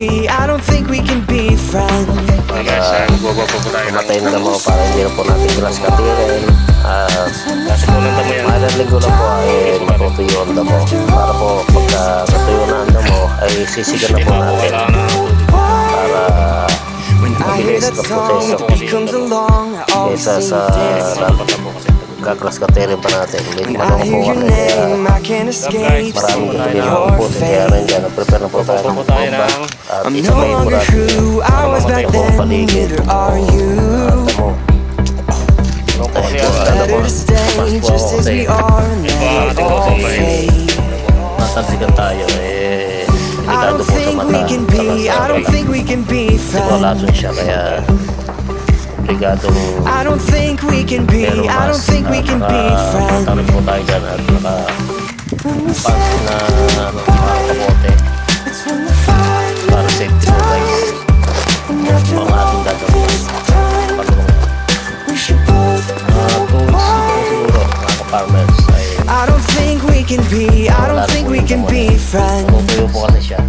I don't think we can be friends. Okay guys, magbaba po tayo ng Matay na mo para hindi na po natin glass katirin. kaso po ng damo yan. Mahalang linggo lang po ay matutuyo ang damo. Para po pagka natuyo na ang damo ay sisigan na po natin Kailangan na When para I hear mabilis that na song, proseso it comes along. I always kaysa sa sing it. kaglas katirin pa natin. When Medyo I manong hear po your kaya name, I can't escape maraming seeing gabi na your po. Kaya face. nandiyan, nag-prepare na po tayo ng po tayo bomba. ng At I'm no isabay po longer natin who I was back then, neither are you. damo. Ano po kasi yan? Better to stay just as we are and let it all fade. Matansigan tayo I delikado don't po sa think mata. we can be, I don't think we can be Kasi po lason friends. siya kaya obligadong I don't think we can be, I don't think we can be friends. Nakarin po tayo dyan at naka-pants na mga kabote It's when the fire para safety po guys. Mga ating gagawin. Palulong. we should both. 2 weeks po siguro mga ka-farmers ay I don't think we can be, I don't think we can be friends. tutuyo po kasi siya.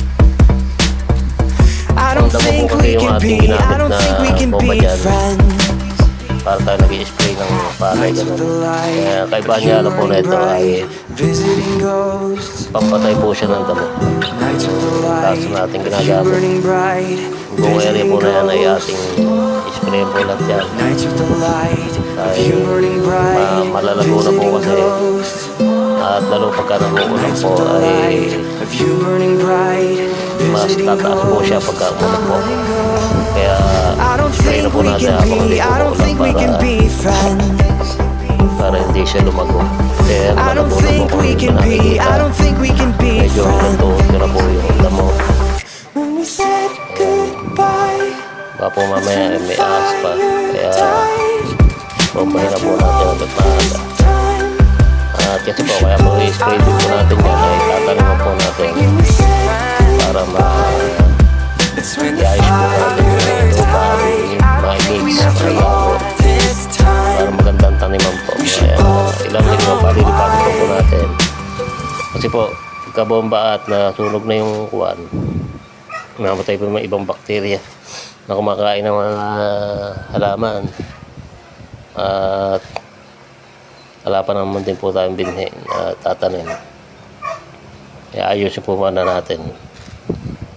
I don't think we can be, I don't think we can be friends. Para tayo nag-i-spray ng palay Nights with the gano'n. light, Kaya kaibahan niya po na ito ay visiting ghosts. pampatay po siya ng damo. Nights with the light, Kaso natin a few ginagamit. burning bright, Buong area visiting po na yan ay ghosts. ating i-spray po lahat yan. Nights with the light, a Ay, few burning bright, malalago na po visiting kasi. ghosts. At lalo pagka nag-uulan Nights po with the ay light, a few burning bright, mas visiting tataas po siya ghosts. pagka umulan po. Kaya I don't spray na think po we natin can habang hindi be, I don't think we umuulan can be friends. para hindi siya lumago. Kaya I don't malago na po think kung we hindi can pa be, nakikita. I don't think we can be Medyo friends. nagtuot ko na po yung damo. When we said goodbye, Baka po mamaya ay may ahas pa. Kaya died bombahin na po natin agad maaga. time. At kasi po kaya po i-spray din po natin yan ay tataniman po natin When we said para it's when the i-ayos po natin fire yung lupa, died. We ma-mix, never malago. loved this time. Para magandang taniman po. Kaya ilang linggo pa lilipatin po natin. Kasi po, pagkabomba at nasunog na yung kuwan, namatay po yung mga ibang bakterya na kumakain ng mga halaman. At wala pa naman din po tayong binhi na tatanim. Kaya ayusin po muna natin.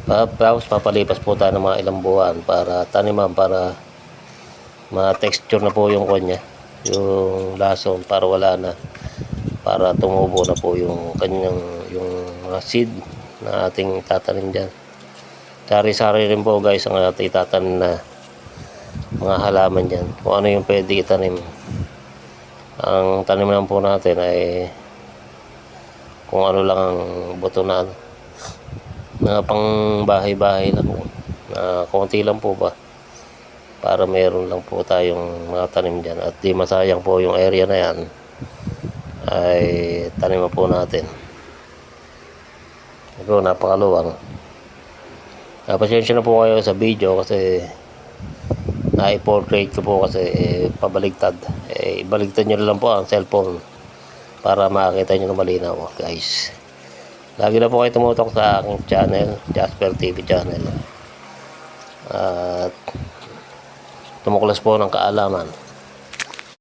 Tapos papalipas po tayo ng mga ilang buwan para taniman, para ma-texture na po yung kanya, yung lason, para wala na, para tumubo na po yung kanyang yung mga seed na ating tatanim dyan. Sari-sari rin po guys ang ating tatanim na mga halaman dyan, kung ano yung pwede itanim. Ang tanim lang po natin ay kung ano lang ang buto na pang bahay-bahay lang po, na konti lang po ba, para meron lang po tayong mga tanim dyan at di masayang po yung area na yan, ay taniman po natin. Ito napakaluwang. Pasensya na po kayo sa video kasi na-portrait ko po kasi pabaligtad. Ibaligtad nyo lang po ang cellphone para makakita nyo na malinaw guys. Lagi na po kayo tumutok sa aking channel, Jasper TV channel. At tumuklas po ng kaalaman.